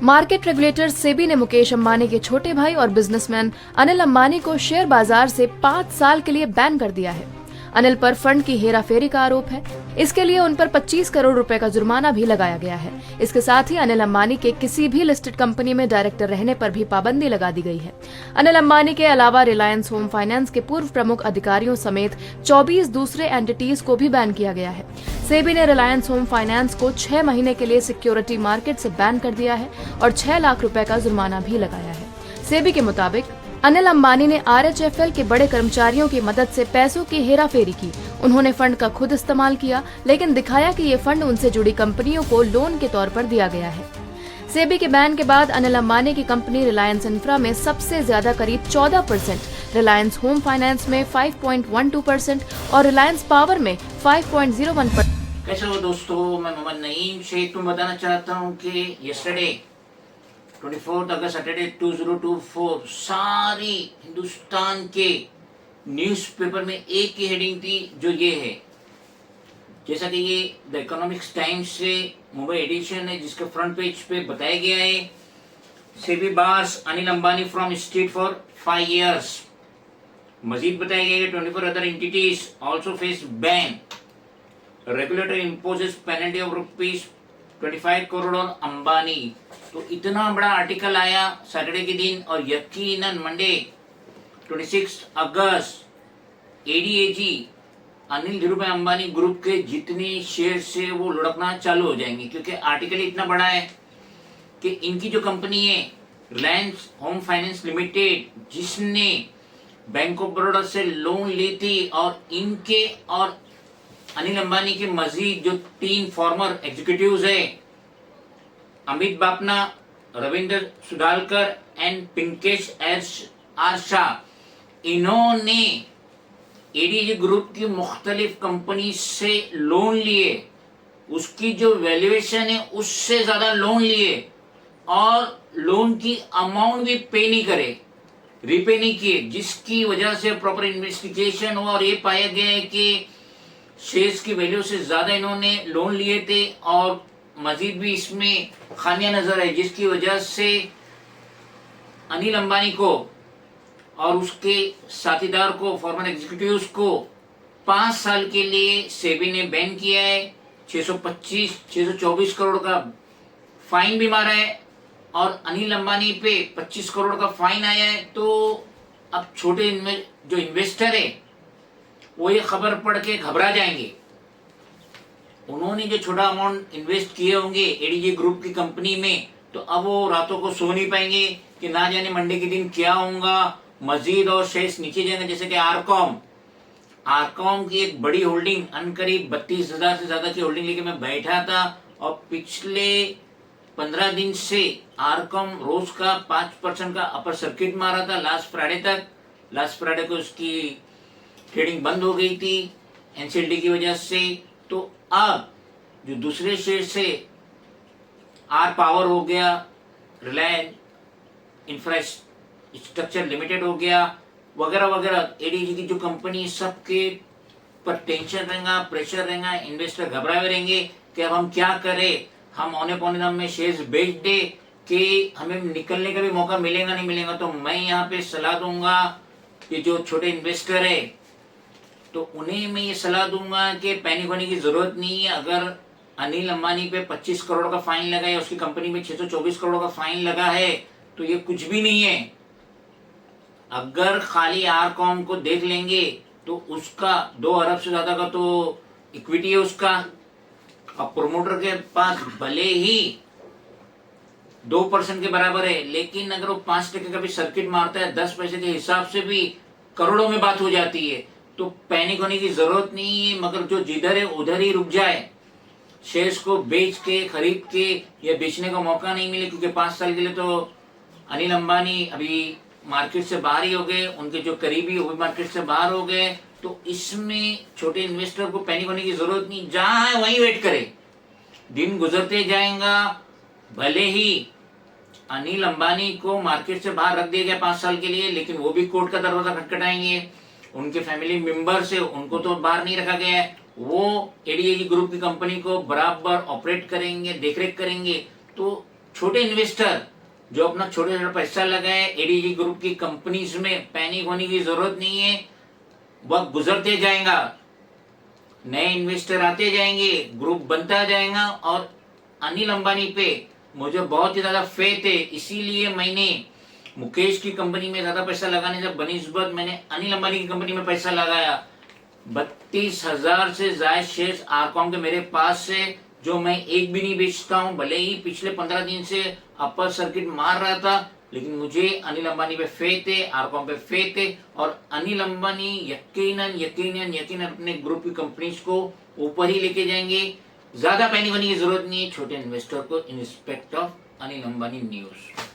Market regulator SEBI ने मुकेश अंबानी के छोटे भाई और बिजनेसमैन अनिल अंबानी को शेयर बाजार से 5 साल के लिए बैन कर दिया है। अनिल पर फंड की हेराफेरी का आरोप है। इसके लिए उन पर 25 करोड़ रुपए का जुर्माना भी लगाया गया है। इसके साथ ही अनिल अंबानी के किसी भी लिस्टेड कंपनी में डायरेक्टर रहने पर भी पाबंदी लगा दी गई है। अनिल अंबानी के अलावा रिलायंस होम फाइनेंस के पूर्व प्रमुख अधिकारियों समेत 24 दूसरे एंटिटीज को भी बैन किया गया है। सेबी ने रिलायंस होम फाइनेंस को 6 महीने के लिए सिक्योरिटी मार्केट से बैन कर दिया है और 6 लाख रुपए का जुर्माना भी लगाया है। सेबी के मुताबिक अनिल अंबानी ने RHFL के बड़े कर्मचारियों की मदद से पैसों की हेराफेरी की। उन्होंने फंड का खुद इस्तेमाल किया, लेकिन दिखाया कि ये फंड उनसे जुड़ी कंपनियों को लोन के तौर पर दिया गया है। सेबी के बैन के बाद अनिल अंबानी की कंपनी रिलायंस इंफ्रा में सबसे ज्यादा करीब 14%, रिलायंस होम फाइनेंस में 5.12% और रिलायंस पावर में 5.01%। कैसे हो दोस्तों, मैं मोहम्मद नईम शेख तुम्हें बताना चाहता हूँ कि यस्टरडे 24 अगस्त सैटरडे 2024 सारी हिंदुस्तान के न्यूज़पेपर में एक ही हेडिंग थी जो ये है। जैसा कि ये द इकोनॉमिक्स टाइम्स से मुंबई एडिशन है, जिसके फ्रंट पेज पे बताया गया है SEBI bars Anil Ambani from street for 5 years। मजीद बताया गया है 24 other entities also face ban. Regulator imposes penalty of ₹25 crore on Ambani. तो इतना बड़ा आर्टिकल आया सैटरडे के दिन, और यकीनन मंडे 26 अगस्त ADAG अनिल धीरूभाई अंबानी ग्रुप के जितने शेयर से वो लुढ़कना चालू हो जाएंगे, क्योंकि आर्टिकल इतना बड़ा है कि इनकी जो कंपनी है रिलायंस होम फाइनेंस लिमिटेड, जिसने बैंक ऑफ बड़ौदा से लोन ली थी, और इनके और अनिल अंबानी के मजीद जो 3 फॉर्मर एग्जीक्यूटिव्स है, अमित बापना, रविंद्र सुडालकर एंड पिंकेश आर शाह, इन्होंने ADAG ग्रुप की मुख्तलिफ कंपनी से लोन लिए। उसकी जो वैल्यूएशन है उससे ज्यादा लोन लिए, और लोन की अमाउंट भी पे नहीं करे, रिपे नहीं किए, जिसकी वजह से प्रॉपर इन्वेस्टिगेशन हुआ और ये पाया गया है कि शेयर्स की वैल्यू से ज्यादा इन्होंने लोन लिए थे, और मजीद भी इसमें खामियां नजर आई, जिसकी वजह से अनिल अंबानी को और उसके साथीदार को, फॉर्मर एग्जीक्यूटिव्स को 5 साल के लिए सेबी ने बैन किया है। 624 करोड़ का फाइन भी मारा है, और अनिल अंबानी पे 25 करोड़ का फाइन आया है। तो अब छोटे जो इन्वेस्टर है वो ये खबर पढ़ के घबरा जाएंगे। उन्होंने जो छोटा अमाउंट इन्वेस्ट किए होंगे ADAG ग्रुप की कंपनी में, तो अब वो रातों को सो नहीं पाएंगे कि ना जाने मंडे के दिन क्या होगा, मजीद और शेयर्स नीचे जाएंगे। जैसे कि आरकॉम की एक बड़ी होल्डिंग, अनकरीब 32,000 से ज्यादा की होल्डिंग लेके मैं बैठा था, और पिछले 15 दिन से आरकॉम रोज का 5% का अपर सर्किट मारा था लास्ट फ्राइडे तक। लास्ट फ्राइडे को उसकी ट्रेडिंग बंद हो गई थी NCLT की वजह से। तो अब जो दूसरे शेयर से आर पावर हो गया, रिलायंस इंफ्रास्ट्रक्चर लिमिटेड हो गया, वगैरह वगैरह, ADAG की जो कंपनी, सबके पर टेंशन रहेगा, प्रेशर रहेगा, इन्वेस्टर घबराए रहेंगे कि अब हम क्या करें, हम औने पौने दाम में शेयर्स बेच दे कि हमें निकलने का भी मौका मिलेगा नहीं मिलेगा। तो मैं यहाँ पे सलाह दूंगा कि जो छोटे इन्वेस्टर है, तो उन्हें मैं ये सलाह दूंगा कि पैनिक होने की जरूरत नहीं है। अगर अनिल अंबानी पे 25 करोड़ का फाइन लगा है, उसकी कंपनी में 624 करोड़ का फाइन लगा है, तो ये कुछ भी नहीं है। अगर खाली आरकॉम को देख लेंगे तो उसका 2 अरब से ज्यादा का तो इक्विटी है उसका। अब प्रोमोटर के पास भले ही 2% के बराबर है, लेकिन अगर वो 5% का भी सर्किट मारता है, 10 पैसे के हिसाब से भी करोड़ों में बात हो जाती है। तो पैनिक होने की जरूरत नहीं है, मगर जो जिधर है उधर ही रुक जाए। शेयर्स को बेच के, खरीद के, या बेचने का मौका नहीं मिले, क्योंकि 5 साल के लिए तो अनिल अंबानी अभी मार्केट से बाहर ही हो गए, उनके जो करीबी वो भी मार्केट से बाहर हो गए। तो इसमें छोटे इन्वेस्टर को पैनिक होने की जरूरत नहीं, जहां है वहीं वेट करे, दिन गुजरते जाएगा। भले ही अनिल अंबानी को मार्केट से बाहर रख दिया गया 5 साल के लिए, लेकिन वो भी कोर्ट का दरवाजा खटखटाएंगे। उनके फैमिली मेंबर से उनको तो बाहर नहीं रखा गया है, वो ADAG ग्रुप की कंपनी को बराबर ऑपरेट करेंगे, देखरेख करेंगे। तो छोटे इन्वेस्टर जो अपना छोटे छोटे पैसा लगाए एडीजी ग्रुप की कंपनीज में, पैनिक होने की जरूरत नहीं है। वक्त गुजरते जाएगा, नए इन्वेस्टर आते जाएंगे, ग्रुप बनता जाएगा। और अनिल अंबानी पे मुझे बहुत ही ज्यादा फेथ है, इसीलिए मैंने मुकेश की कंपनी में ज्यादा पैसा लगाने से बनिस्बत मैंने अनिल अंबानी की कंपनी में पैसा लगाया। 32,000 से ज्यादा शेयर्स आरकॉम के मेरे पास है, जो मैं एक भी नहीं बेचता हूं। भले ही पिछले 15 दिन से अपर सर्किट मार रहा था, लेकिन मुझे अनिल अंबानी पे फेथ है, आरकॉम पे फेथ है। और अनिल अंबानी यकीनन अपने ग्रुप की कंपनीज को ऊपर ही लेके जाएंगे। ज्यादा पैनिक होने की जरूरत नहीं है छोटे इन्वेस्टर को in respect of Anil Ambani news.